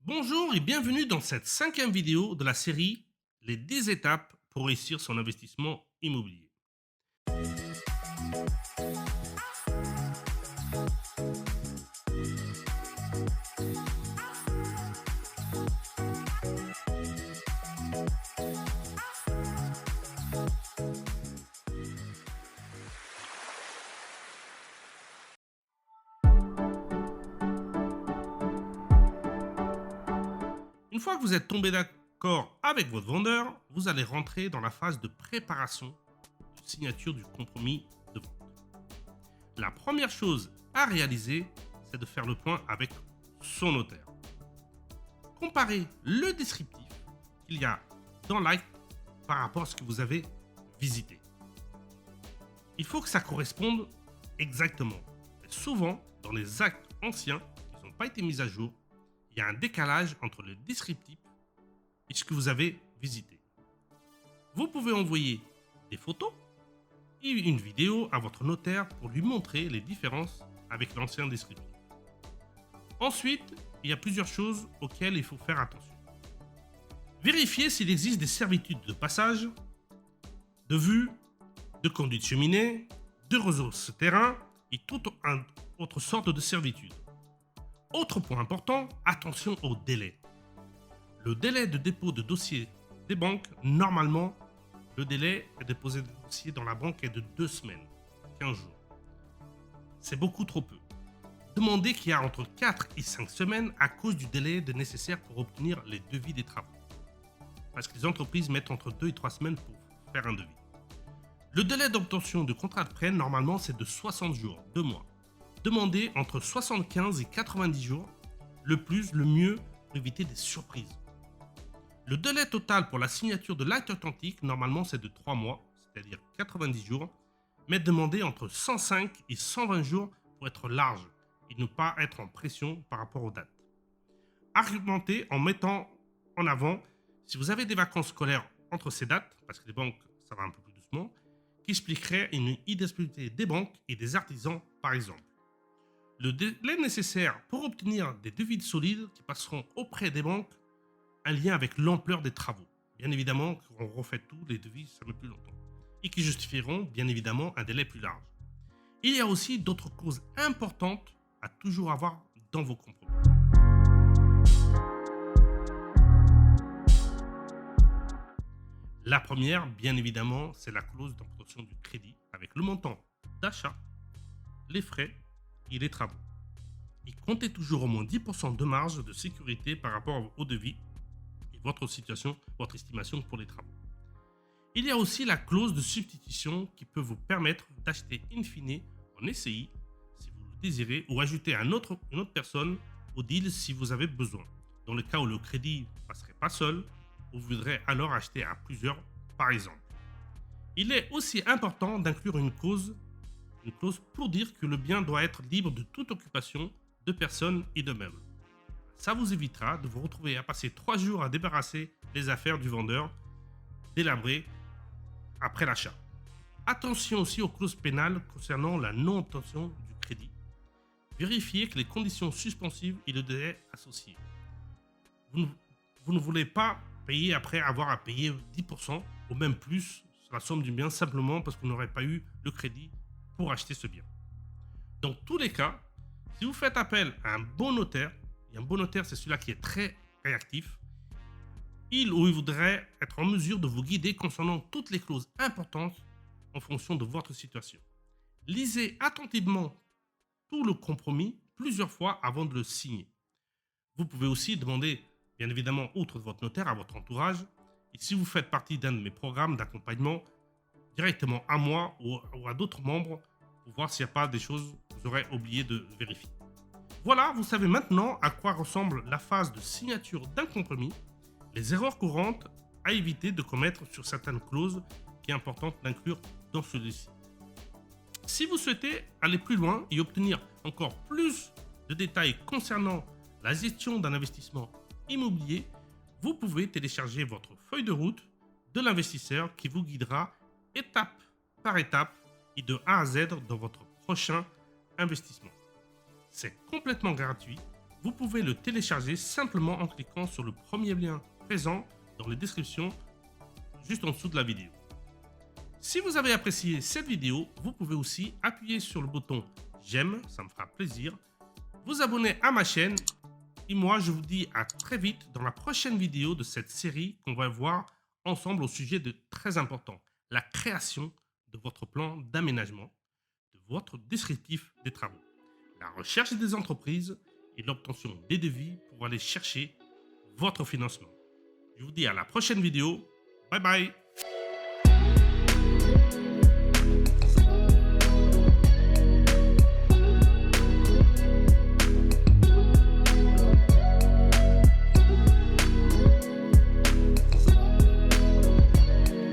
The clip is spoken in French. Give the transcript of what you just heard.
Bonjour et bienvenue dans cette cinquième vidéo de la série Les 10 étapes pour réussir son investissement immobilier. Une fois que vous êtes tombé d'accord avec votre vendeur, vous allez rentrer dans la phase de préparation de signature du compromis de vente. La première chose à réaliser, c'est de faire le point avec son notaire. Comparez le descriptif qu'il y a dans l'acte par rapport à ce que vous avez visité. Il faut que ça corresponde exactement. Et souvent, dans les actes anciens qui n'ont pas été mis à jour, il y a un décalage entre le descriptif et ce que vous avez visité. Vous pouvez envoyer des photos et une vidéo à votre notaire pour lui montrer les différences avec l'ancien descriptif. Ensuite, il y a plusieurs choses auxquelles il faut faire attention. Vérifiez s'il existe des servitudes de passage, de vue, de conduite cheminée, de réseau souterrain et toute autre sorte de servitude. Autre point important, attention au délai. Le délai de dépôt de dossier des banques, normalement, le délai de déposer des dossiers dans la banque est de 2 semaines, 15 jours. C'est beaucoup trop peu. Demandez qu'il y a entre 4 et 5 semaines à cause du délai nécessaire pour obtenir les devis des travaux. Parce que les entreprises mettent entre 2 et 3 semaines pour faire un devis. Le délai d'obtention de contrat de prêt, normalement, c'est de 60 jours, 2 mois. Demandez entre 75 et 90 jours, le plus, le mieux, pour éviter des surprises. Le délai total pour la signature de l'acte authentique, normalement, c'est de 3 mois, c'est-à-dire 90 jours, mais demandez entre 105 et 120 jours pour être large et ne pas être en pression par rapport aux dates. Argumentez en mettant en avant si vous avez des vacances scolaires entre ces dates, parce que les banques, ça va un peu plus doucement, qui expliquerait une disponibilité des banques et des artisans, par exemple. Le délai nécessaire pour obtenir des devis solides qui passeront auprès des banques, un lien avec l'ampleur des travaux. Bien évidemment, quand on refait tout, les devis, ça met plus longtemps. Et qui justifieront, bien évidemment, un délai plus large. Il y a aussi d'autres causes importantes à toujours avoir dans vos compromis. La première, bien évidemment, c'est la clause d'obtention du crédit avec le montant d'achat, les frais et les travaux. Et comptez toujours au moins 10% de marge de sécurité par rapport au devis et votre situation, votre estimation pour les travaux. Il y a aussi la clause de substitution qui peut vous permettre d'acheter in fine en SCI si vous le désirez ou ajouter une autre personne au deal si vous avez besoin. Dans le cas où le crédit ne passerait pas seul, vous voudrez alors acheter à plusieurs par exemple. Il est aussi important d'inclure une clause pour dire que le bien doit être libre de toute occupation de personnes et de meubles. Ça vous évitera de vous retrouver à passer 3 jours à débarrasser les affaires du vendeur, délabrées après l'achat. Attention aussi aux clauses pénales concernant la non-obtention du crédit. Vérifiez que les conditions suspensives et le délai associé. Vous ne voulez pas payer après avoir à payer 10% ou même plus sur la somme du bien simplement parce que vous n'aurez pas eu le crédit pour acheter ce bien. Dans tous les cas, si vous faites appel à un bon notaire, et un bon notaire c'est celui-là qui est très réactif, il ou il voudrait être en mesure de vous guider concernant toutes les clauses importantes en fonction de votre situation. Lisez attentivement tout le compromis plusieurs fois avant de le signer. Vous pouvez aussi demander, bien évidemment, outre votre notaire, à votre entourage, et si vous faites partie d'un de mes programmes d'accompagnement, directement à moi ou à d'autres membres pour voir s'il n'y a pas des choses que vous aurez oublié de vérifier. Voilà, vous savez maintenant à quoi ressemble la phase de signature d'un compromis, les erreurs courantes à éviter de commettre sur certaines clauses qui est importante d'inclure dans celui-ci. Si vous souhaitez aller plus loin et obtenir encore plus de détails concernant la gestion d'un investissement immobilier, vous pouvez télécharger votre feuille de route de l'investisseur qui vous guidera étape par étape et de A à Z dans votre prochain investissement. C'est complètement gratuit Vous pouvez le télécharger simplement en cliquant sur le premier lien présent dans les descriptions juste en dessous de la vidéo. Si vous avez apprécié cette vidéo, vous pouvez aussi appuyer sur le bouton j'aime, ça me fera plaisir, vous abonner à ma chaîne et moi je vous dis à très vite dans la prochaine vidéo de cette série qu'on va voir ensemble au sujet de très important, la création de votre plan d'aménagement, de votre descriptif des travaux, la recherche des entreprises et l'obtention des devis pour aller chercher votre financement. Je vous dis à la prochaine vidéo. Bye bye.